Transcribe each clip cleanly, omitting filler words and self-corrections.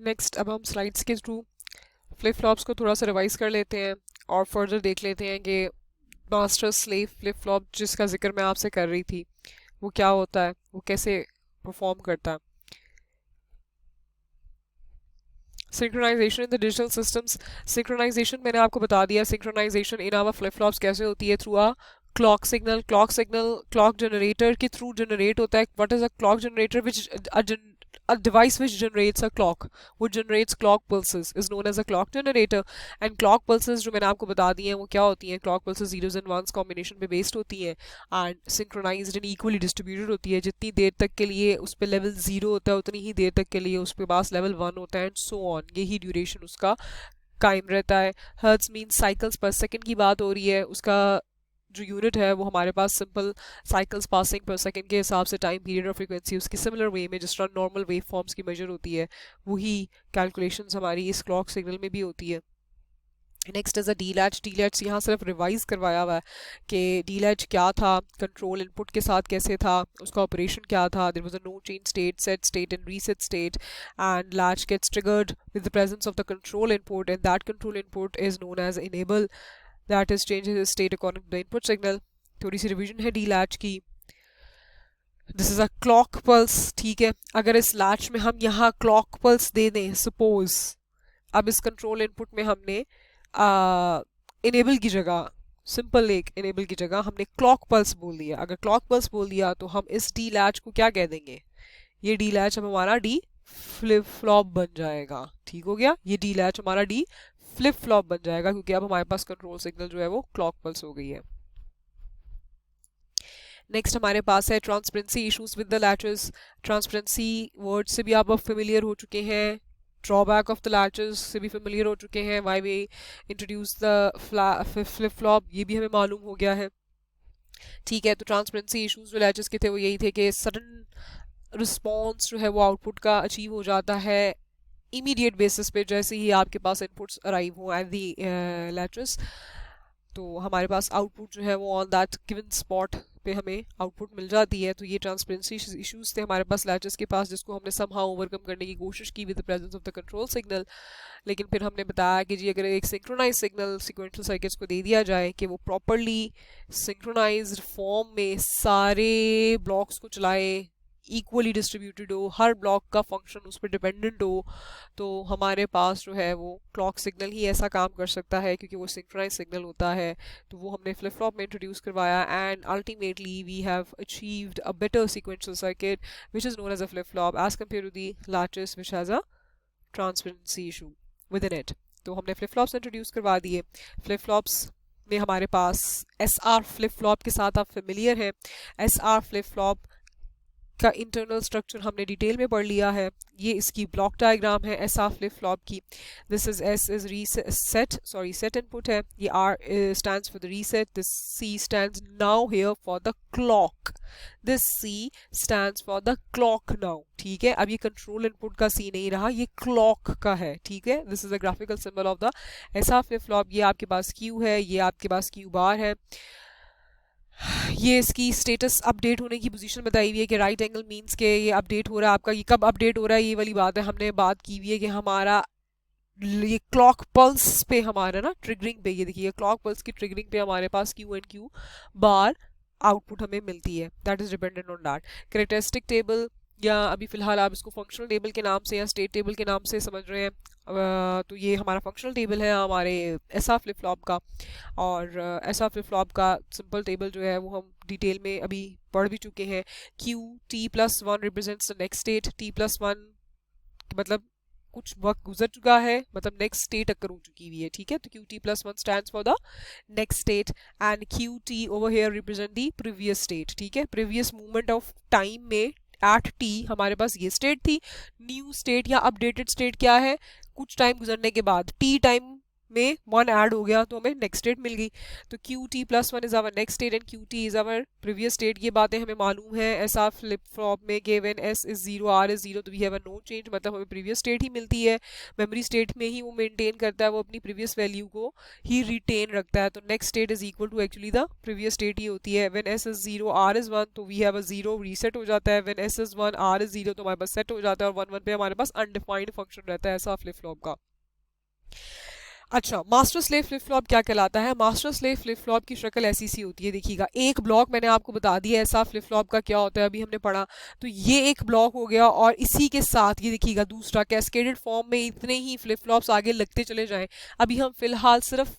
Next अब हम slides के थ्रू फ्लिप फ्लॉप्स को थोड़ा सा रिवाइज कर लेते हैं और फर्दर देख लेते हैं कि मास्टर स्लेव फ्लिप फ्लॉप जिसका जिक्र मैं आपसे कर रही थी वो क्या होता है, वो कैसे परफॉर्म करता है। Synchronisation in the digital systems. Synchronisation मैंने आपको बता दिया, synchronisation in our flip flops कैसे होती है, through a clock signal. Clock signal clock generator के थ्रू जनरेट होता है। What is a clock generator? Which a device which generates a clock, which generates clock pulses, is known as a clock generator. And clock pulses जो मैंने आपको बता दी हैं वो क्या होती हैं? clock pulses zeros and ones combination पे based होती हैं and synchronized and equally distributed होती है। जितनी देर तक के लिए उस पर लेवल ज़ीरो होता है उतनी ही देर तक के लिए उस पे पास लेवल वन होता है, एंड सो ऑन। यही ड्यूरेशन उसका कायम रहता है। हर्ट्ज मीन साइकिल्स पर सेकंड की बात हो रही है, उसका जो यूनिट है वो हमारे पास सिंपल साइकिल्स पासिंग पर सेकंड के हिसाब से टाइम पीरियड और फ्रीक्वेंसी उसकी सिमिलर वे में जिस तरह नॉर्मल वेव फॉर्म्स की मेजर होती है वही कैलकुलेशंस हमारी इस क्लॉक सिग्नल में भी होती है। Next is a D latch. D latch यहाँ सिर्फ रिवाइज करवाया हुआ है कि डी लैच क्या था, कंट्रोल इनपुट के साथ कैसे था, उसका ऑपरेशन क्या था। There was a no change state, set state and reset state, and latch gates triggered with the presence of the control input, and that control input is known as enable, that is changes its state according to the input signal। थोड़ी सी revision है D latch की। This is a clock pulse, ठीक है। अगर इस latch में हम यहाँ क्लॉक पल्स दे दें सपोज, अब इस कंट्रोल इनपुट में हमने इनेबल की जगह, सिंपल एक इनेबल की जगह हमने क्लॉक पल्स बोल दिया। अगर क्लॉक पल्स बोल दिया तो हम इस डी लैच को क्या कह देंगे? ये डी लैच अब हमारा डी फ्लिप फ्लॉप बन जाएगा। ठीक हो गया, ये डी लैच हमारा डी फ्लिप फ्लॉप बन जाएगा क्योंकि अब हमारे पास कंट्रोल सिग्नल जो है वो क्लॉक पल्स हो गई है। नेक्स्ट हमारे पास है transparency issues with the latches. Transparency word से भी आप अब फेमिलियर हो चुके हैं, ड्रॉबैक ऑफ द लैचेस से भी फेमिलियर हो चुके हैं, why we introduce the flip flop ये भी हमें मालूम हो गया है। ठीक है, तो ट्रांसपेरेंसी इश्यूज जो लैचेस के थे वो यही थे कि सडन रिस्पॉन्स जो है वो आउटपुट का अचीव हो जाता है इमीडिएट बेसिस पे, जैसे ही आपके पास इनपुट्स अराइव हो एट दी लैचेस, तो हमारे पास आउटपुट जो है वो ऑन दैट गिवन स्पॉट पे हमें आउटपुट मिल जाती है। तो ये ट्रांसपेरेंसी इश्यूज थे हमारे पास लैचेस के पास, जिसको हमने समहाउ ओवरकम करने की कोशिश की with the presence of the control signal. लेकिन फिर हमने बताया कि जी अगर एक सिंक्रोनाइज सिग्नल सिक्वेंशियल सर्किट्स को दे दिया जाए कि वो प्रॉपरली सिंक्रोनाइज्ड फॉर्म में सारे ब्लॉक्स को चलाए, इक्वली डिस्ट्रीब्यूटेड हो, हर ब्लॉक का फंक्शन उस पर डिपेंडेंट हो, तो हमारे पास जो है वो क्लॉक सिग्नल ही ऐसा काम कर सकता है क्योंकि वो सिंक्रोनाइज सिग्नल होता है। तो वो हमने फ्लिप फ्लॉप में इंट्रोड्यूस करवाया and ultimately we have achieved a better sequential circuit which is known as a flip flop as compare to the latches which has a transparency issue with in it. तो हमने flip flops introduce करवा दिए। Flip flops में हमारे पास S R flip flop के साथ आप फेमिलियर हैं। एस आर फ्लिप फ्लॉप का इंटरनल स्ट्रक्चर हमने डिटेल में पढ़ लिया है। ये इसकी ब्लॉक डायग्राम है एस आर फ्लिप फ्लॉप की। This is S is reset, sorry set input है, ये R stands for the reset, this C stands now here for the clock, this C stands for the clock now. ठीक है, अब ये control input का सी नहीं रहा, ये क्लॉक का है। ठीक है, this is the graphical symbol of the S R flip flop. ये आपके पास क्यू है, ये आपके पास क्यू बार है। ये इसकी स्टेटस अपडेट होने की पोजीशन बताई हुई है कि राइट एंगल मींस के ये अपडेट हो रहा है आपका। ये कब अपडेट हो रहा है, ये वाली बात है हमने बात की हुई है कि हमारा ये क्लॉक पल्स पे हमारा ना ट्रिगरिंग पे, ये देखिए क्लॉक पल्स की ट्रिगरिंग पे हमारे पास Q and Q bar output हमें मिलती है, that is dependent on that. Characteristic table या अभी फिलहाल आप इसको फंक्शनल टेबल के नाम से या स्टेट टेबल के नाम से समझ रहे हैं, तो ये हमारा फंक्शनल टेबल है हमारे एसआर फ्लिप फ्लॉप का। और एसआर फ्लिप फ्लॉप का सिंपल टेबल जो है वो हम डिटेल में अभी पढ़ भी चुके हैं। Q T plus one represents the next state, T plus one मतलब कुछ वक्त गुजर चुका है, मतलब नेक्स्ट स्टेट अकर हो चुकी हुई है। ठीक है, तो Q T plus one stands for the next state and Q T over here represent the previous state. ठीक है, प्रीवियस मूवमेंट ऑफ टाइम में एट टी हमारे पास ये स्टेट थी। न्यू स्टेट या अपडेटेड स्टेट क्या है? कुछ टाइम गुजरने के बाद टी टाइम में 1 ऐड हो गया तो हमें नेक्स्ट स्टेट मिल गई। तो QT+1 is our next state and QT is our previous state. ये बातें हमें मालूम है। ऐसा फ्लिप फ्लॉप में कि when S is 0 R is 0 तो we have a no change, मतलब हमें प्रीवियस स्टेट ही मिलती है। मेमोरी स्टेट में ही वो मेंटेन करता है, वो अपनी प्रीवियस वैल्यू को ही रिटेन रखता है। तो next state is equal to actually the previous state ही होती है। When S is 0 R is 1 तो वी हैव अ 0 रीसेट हो जाता है। When S is 1 R is 0 तो हमारे पास सेट हो जाता है और 1 1 पे हमारे पास अनडिफाइंड फंक्शन रहता है ऐसा फ्लिप फ्लॉप का। अच्छा, मास्टर स्लेव फ्लिप फ्लॉप क्या कहलाता है? मास्टर स्लेव फ्लिप फ्लॉप की शक्ल ऐसी सी होती है, देखिएगा। एक ब्लॉक मैंने आपको बता दिया ऐसा फ्लिप फ्लॉप का क्या होता है, अभी हमने पढ़ा। तो ये एक ब्लॉक हो गया और इसी के साथ ये देखिएगा दूसरा कैस्केडेड फॉर्म में इतने ही फ्लिप फ्लॉप्स आगे लगते चले जाएं। अभी हम फिलहाल सिर्फ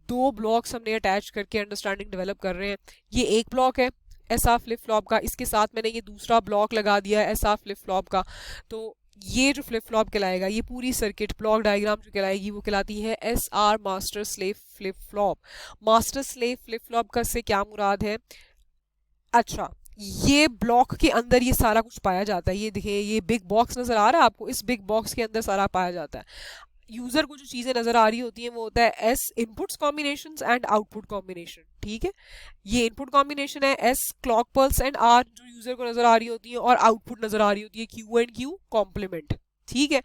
2 ब्लॉक्स हमने अटैच करके अंडरस्टैंडिंग डेवलप कर रहे हैं। ये एक ब्लॉक है ऐसा फ्लिप फ्लॉप का, इसके साथ मैंने ये दूसरा ब्लॉक लगा दिया है ऐसा फ्लिप फ्लॉप का। तो ये जो फ्लिप फ्लॉप कहलाएगा, ये पूरी सर्किट ब्लॉक डायग्राम जो कहलाएगी वो कहलाती है SR master slave flip flop. Master slave flip flop का से क्या मुराद है? अच्छा, ये ब्लॉक के अंदर ये सारा कुछ पाया जाता है। ये देखिए, ये बिग बॉक्स नजर आ रहा है आपको, इस बिग बॉक्स के अंदर सारा पाया जाता है। यूजर को जो चीजें नजर आ रही होती हैं वो होता है S inputs combinations and output combination, ठीक है। ये इनपुट कॉम्बिनेशन है S clock pulse and R जो यूजर को नजर आ रही होती है, और आउटपुट नजर आ रही होती है Q एंड Q कॉम्प्लीमेंट, ठीक है।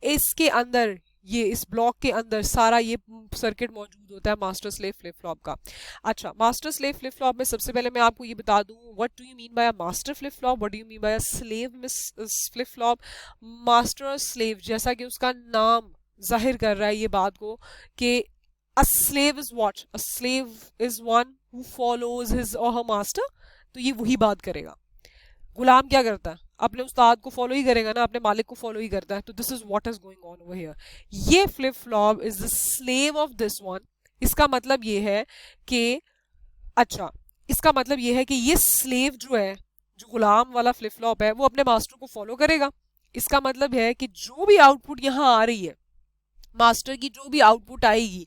इसके अंदर ये इस ब्लॉक के अंदर सारा ये सर्किट मौजूद होता है मास्टर स्लेव फ्लिप फ्लॉप का। अच्छा, मास्टर स्लेव फ्लिप फ्लॉप में सबसे पहले मैं आपको ये बता दूं, what do you mean by a master flip flop, what do you mean by a slave flip flop. Master और स्लेव, जैसा कि उसका नाम जाहिर कर रहा है ये बात को कि a slave is what? A slave is one who follows his or her master। तो ये वही बात करेगा। गुलाम क्या करता है? अपने उस्ताद को फॉलो ही करेगा ना, अपने मालिक को फॉलो ही करता है। तो this is what is going on over here. ये flip flop is the slave of this one. इसका मतलब ये है कि अच्छा, इसका मतलब ये है कि ये स्लेव जो है, जो गुलाम वाला फ्लिप फ्लॉप है, वो अपने मास्टर को फॉलो करेगा। इसका मतलब है कि जो भी आउटपुट यहाँ आ रही है, मास्टर की जो भी आउटपुट आएगी,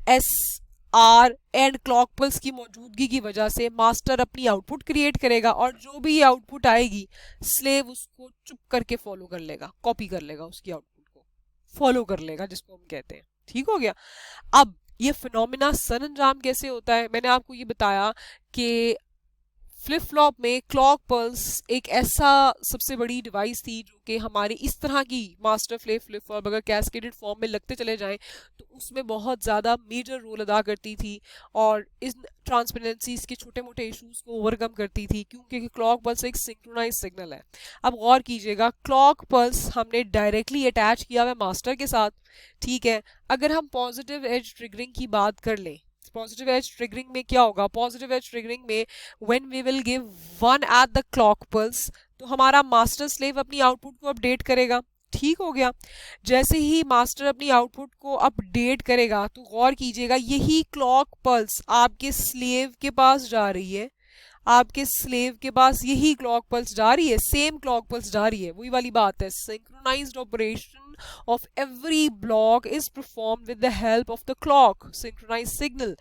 S R and clock pulse की मौजूदगी की वजह से मास्टर अपनी आउटपुट क्रिएट करेगा, और जो भी आउटपुट आएगी स्लेव उसको चुप करके फॉलो कर लेगा, कॉपी कर लेगा, उसकी आउटपुट को फॉलो कर लेगा, जिसको हम कहते हैं। ठीक हो गया। अब ये फिनोमिना सर अंजाम कैसे होता है? मैंने आपको ये बताया कि फ्लिप फ्लॉप में क्लॉक पल्स एक ऐसा सबसे बड़ी डिवाइस थी जो कि हमारी इस तरह की मास्टर फ्लिप फ्लॉप अगर कैस्केडेड फॉर्म में लगते चले जाएं तो उसमें बहुत ज़्यादा मेजर रोल अदा करती थी, और इस ट्रांसपेरेंसीज के छोटे मोटे इश्यूज को ओवरकम करती थी, क्योंकि क्लॉक पल्स एक सिंक्रोनाइज सिग्नल है। अब गौर कीजिएगा, क्लॉक पल्स हमने डायरेक्टली अटैच किया हुआ मास्टर के साथ, ठीक है। अगर हम पॉजिटिव एज ट्रिगरिंग की बात कर लें, पॉजिटिव एज ट्रिगरिंग में क्या होगा? पॉजिटिव एज ट्रिगरिंग में when we will give 1 at the clock pulse तो हमारा मास्टर स्लेव अपनी आउटपुट को अपडेट करेगा। ठीक हो गया। जैसे ही मास्टर अपनी आउटपुट को अपडेट करेगा तो गौर कीजिएगा, यही क्लॉक पल्स आपके स्लेव के पास जा रही है, आपके स्लेव के पास यही क्लॉक पल्स जा रही है, सेम क्लॉक पल्स जा रही है। वही वाली बात है, synchronised operation of every block is performed with the help of the clock synchronized signal।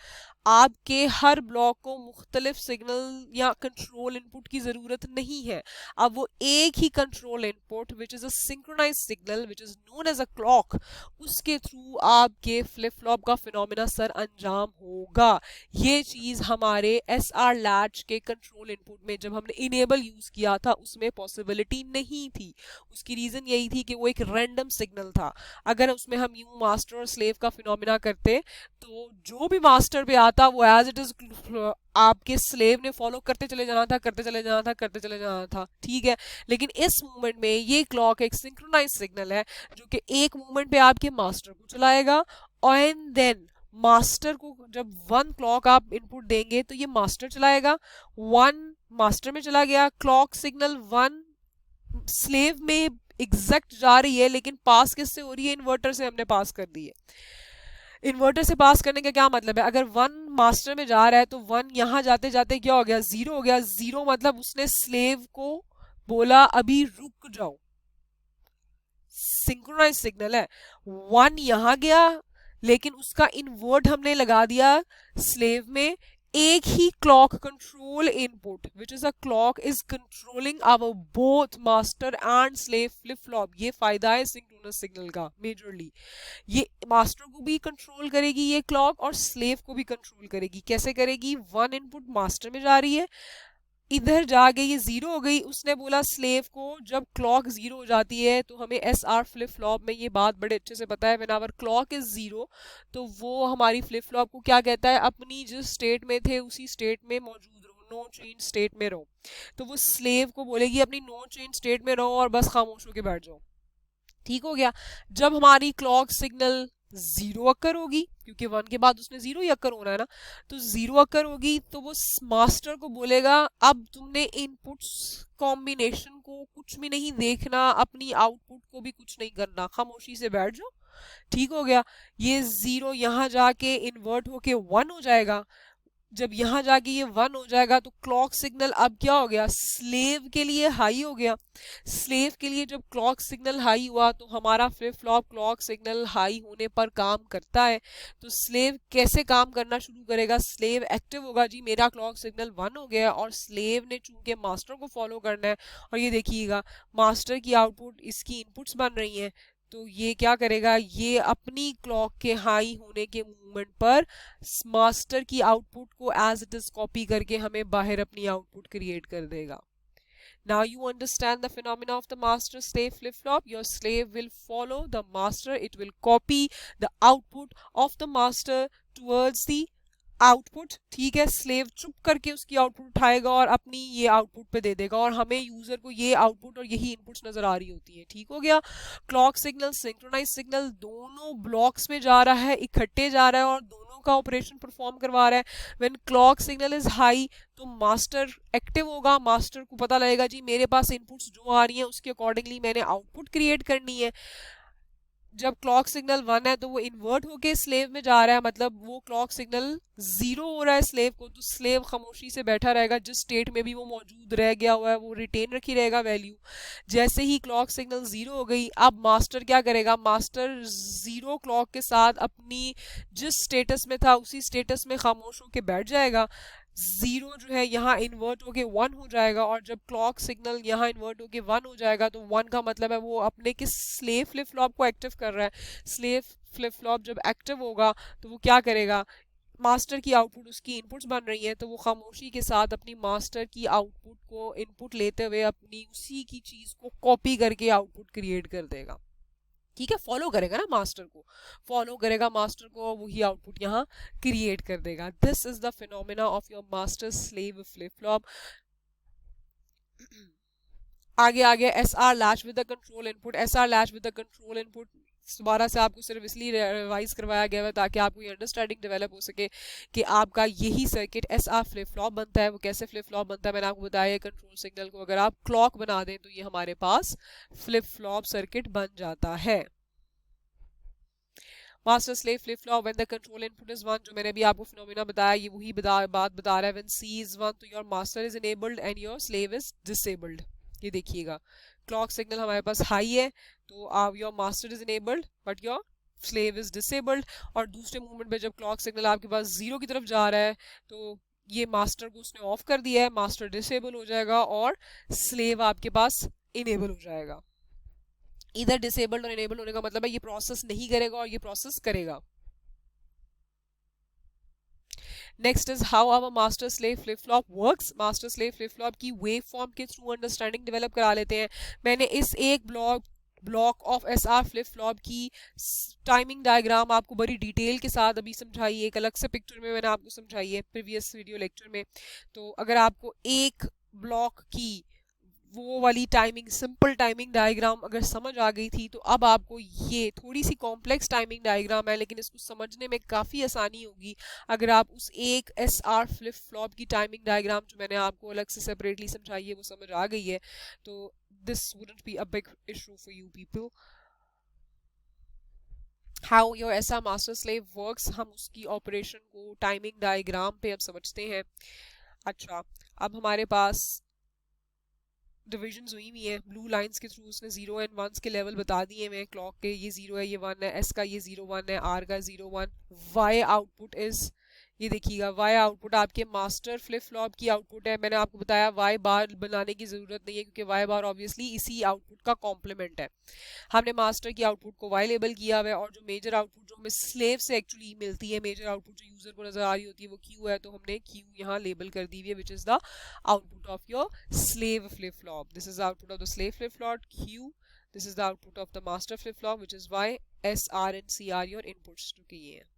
आपके हर ब्लॉक को मुख्तलिफ सिग्नल या कंट्रोल इनपुट की ज़रूरत नहीं है। अब वो एक ही control input which is a synchronise signal which is known as a clock, उसके थ्रू आपके फ्लिप फ्लॉप का फिनोमिना सर अंजाम होगा। ये चीज़ हमारे SR लैच के कंट्रोल इनपुट में जब हमने इनेबल यूज़ किया था उसमें पॉसिबिलिटी नहीं थी। उसकी रीज़न यही थी कि वो एक रैंडम सिग्नल था। अगर उसमें हम यूं मास्टर और स्लेव का फिनोमिना करते तो जो भी मास्टर पे आता वो एज इट इज आपके स्लेव ने फॉलो करते चले जाना था, करते चले जाना था, करते चले जाना था, ठीक है। लेकिन इस मूवमेंट में ये क्लॉक एक सिंक्रोनाइज सिग्नल है जो कि एक मूवमेंट पे आपके मास्टर को चलाएगा, और एंड देन मास्टर को जब 1 क्लॉक आप इनपुट देंगे तो ये मास्टर चलाएगा, 1 मास्टर में चला गया, क्लॉक सिग्नल 1 स्लेव में एग्जैक्ट जा रही है, लेकिन पास किससे हो रही है? इन्वर्टर से हमने पास कर दी है। इन्वर्टर से पास करने का क्या मतलब है? अगर 1 मास्टर में जा रहा है तो 1 यहाँ जाते जाते क्या हो गया? 0 हो गया। 0 मतलब उसने स्लेव को बोला अभी रुक जाओ, सिंक्रोनाइज सिग्नल है। 1 यहाँ गया लेकिन उसका इन्वर्ट हमने लगा दिया स्लेव में। एक ही clock control input which is a clock is controlling our both master and slave flip flop. ये फायदा है सिंक्रोनाइज एसिंक्रोनस सिग्नल का मेजरली। ये मास्टर को भी कंट्रोल करेगी ये क्लॉक, और स्लेव को भी कंट्रोल करेगी। कैसे करेगी? वन इनपुट मास्टर में जा रही है, इधर जाके ये जीरो हो गई। उसने बोला स्लेव को जब क्लॉक जीरो हो जाती है तो हमें एस आर फ्लिप फ्लॉप में ये बात बड़े अच्छे से पता है, when hour clock is zero तो वो हमारी फ्लिप फ्लॉप को क्या कहता है? अपनी जिस स्टेट में थे उसी स्टेट में मौजूद रहो, नो चेंज स्टेट में रहो। तो वो स्लेव को बोलेगी अपनी नो चेंज स्टेट में रहो और बस खामोश होके बैठ जाओ। ठीक हो गया। जब हमारी क्लॉक सिग्नल जीरो अक्कर होगी, क्योंकि वन के बाद उसने जीरो ही अक्कर होना है ना, तो जीरो अक्कर होगी तो वो मास्टर को बोलेगा अब तुमने इनपुट्स कॉम्बिनेशन को कुछ भी नहीं देखना, अपनी आउटपुट को भी कुछ नहीं करना, खामोशी से बैठ जाओ। ठीक हो गया। ये जीरो यहाँ जाके इन्वर्ट होके वन हो जाएगा। जब यहाँ जाके ये वन हो जाएगा तो क्लॉक सिग्नल अब क्या हो गया? स्लेव के लिए हाई हो गया। स्लेव के लिए जब क्लॉक सिग्नल हाई हुआ तो हमारा flip flop clock signal high होने पर काम करता है। तो स्लेव कैसे काम करना शुरू करेगा? स्लेव एक्टिव होगा, जी मेरा क्लॉक सिग्नल वन हो गया, और स्लेव ने चूंकि मास्टर को फॉलो करना है, और ये देखिएगा मास्टर की आउटपुट इसकी इनपुट्स बन रही हैं, तो ये क्या करेगा? ये अपनी क्लॉक के हाई होने के मूवमेंट पर मास्टर की आउटपुट को एज इट इज कॉपी करके हमें बाहर अपनी आउटपुट क्रिएट कर देगा। Now you understand the phenomena of the master slave flip-flop. Your slave will follow the master. It will copy the output of the master towards the output. ठीक है, slave चुप करके उसकी आउटपुट उठाएगा और अपनी ये आउटपुट पे दे देगा, और हमें यूजर को ये आउटपुट और यही इनपुट्स नजर आ रही होती है। ठीक हो गया। क्लॉक सिग्नल सिंक्रोनाइज सिग्नल दोनों ब्लॉक्स में जा रहा है, इकट्ठे जा रहा है और दोनों का ऑपरेशन परफॉर्म करवा रहा है। When clock signal is high तो मास्टर एक्टिव होगा, मास्टर को पता लगेगा जी मेरे पास इनपुट्स जो आ रही हैं उसके अकॉर्डिंगली मैंने आउटपुट क्रिएट करनी है। जब क्लॉक सिग्नल वन है तो वो इन्वर्ट होके स्लेव में जा रहा है, मतलब वो क्लॉक सिग्नल जीरो हो रहा है स्लेव को, तो स्लेव खामोशी से बैठा रहेगा, जिस स्टेट में भी वो मौजूद रह गया हुआ है वो रिटेन रखी रहेगा वैल्यू। जैसे ही क्लॉक सिग्नल जीरो हो गई, अब मास्टर क्या करेगा? मास्टर जीरो क्लॉक के साथ अपनी जिस स्टेटस में था उसी स्टेटस में खामोश होके बैठ जाएगा। जीरो जो है यहाँ इन्वर्ट होके वन हो जाएगा, और जब क्लॉक सिग्नल यहाँ इन्वर्ट होके वन हो जाएगा तो वन का मतलब है वो अपने किस स्लेव फ्लिप फ्लॉप को एक्टिव कर रहा है। स्लेव फ्लिप फ्लॉप जब एक्टिव होगा तो वो क्या करेगा? मास्टर की आउटपुट उसकी इनपुट्स बन रही है तो वो खामोशी के साथ अपनी मास्टर की आउटपुट को इनपुट लेते हुए अपनी उसी की चीज को कॉपी करके आउटपुट क्रिएट कर देगा। ठीक है, फॉलो करेगा ना मास्टर को, फॉलो करेगा मास्टर को, वही आउटपुट यहाँ क्रिएट कर देगा। This is the phenomena of your master slave flip flop. आगे आगे S R latch with the control input. S R latch with the control input दोबारा से आपको सिर्फ इसलिए रिवाइज करवाया गया है ताकि आपको ये अंडरस्टैंडिंग डेवलप हो सके कि आपका यही circuit S R flip flop बनता है। वो कैसे फ्लिप फ्लॉप बनता है मैंने आपको बताया। कंट्रोल सिग्नल को अगर आप क्लॉक बना दें तो ये हमारे पास फ्लिप फ्लॉप सर्किट बन जाता है। Master slave flip flop when the control input is one, जो मैंने भी आपको फिनोमेना बताया ये वही बात बता रहा है। व्हेन सी इज वन तो your master is enabled and your slave is disabled. ये देखिएगा क्लॉक सिग्नल हमारे पास हाई है तो your master is enabled but your slave is disabled, और दूसरे मूवमेंट पे जब क्लॉक सिग्नल आपके पास जीरो की तरफ जा रहा है तो ये मास्टर को उसने ऑफ कर दिया है, मास्टर डिसेबल हो जाएगा और स्लेव आपके पास इनेबल हो जाएगा। इधर डिसेबल्ड और इनेबल होने का मतलब है ये प्रोसेस नहीं करेगा और ये प्रोसेस करेगा। Next is how our master slave flip flop works. Master slave flip flop की वेव फॉर्म के थ्रू अंडरस्टैंडिंग डेवलप करा लेते हैं। मैंने इस एक block of S R flip flop की टाइमिंग डायग्राम आपको बड़ी डिटेल के साथ अभी समझाई है, एक अलग से पिक्चर में मैंने आपको समझाई है प्रीवियस वीडियो लेक्चर में। तो अगर आपको एक ब्लॉक की वो वाली टाइमिंग सिंपल टाइमिंग डायग्राम अगर समझ आ गई थी तो अब आपको ये थोड़ी सी कॉम्प्लेक्स टाइमिंग डायग्राम है लेकिन इसको समझने में काफ़ी आसानी होगी अगर आप उस एक एस आर फ्लिप फ्लॉप की टाइमिंग डायग्राम जो मैंने आपको अलग से सेपरेटली समझाई है वो समझ आ गई है। तो this wouldn't be a big issue for you people. How your S R master slave works, हम उसकी ऑपरेशन को टाइमिंग डायग्राम पे अब समझते हैं। अच्छा, अब हमारे पास डिविजन्स हुई हुई है ब्लू लाइंस के थ्रू, उसने जीरो एंड वंस के लेवल बता दिए हैं। क्लॉक के ये जीरो है, ये वन है, एस का ये जीरो वन है, आर का zero one, Y output is ये देखिएगा वाई आउटपुट आपके मास्टर फ्लिप फ्लॉप की आउटपुट है। मैंने आपको बताया वाई बार बनाने की ज़रूरत नहीं है क्योंकि वाई बार ऑब्वियसली इसी आउटपुट का कॉम्प्लीमेंट है। हमने मास्टर की आउटपुट को वाई लेबल किया हुआ है और जो मेजर आउटपुट जो हमें स्लेव से एक्चुअली मिलती है, मेजर आउटपुट जो यूज़र को नज़र आ रही होती है वो क्यू है, तो हमने क्यू यहाँ लेबल कर दी हुई है which is the output of your slave flip flop. This is output of the slave flip flop Q, this is the output of the master flip flop which is Y, S R and C are your inputs जो कि ये है।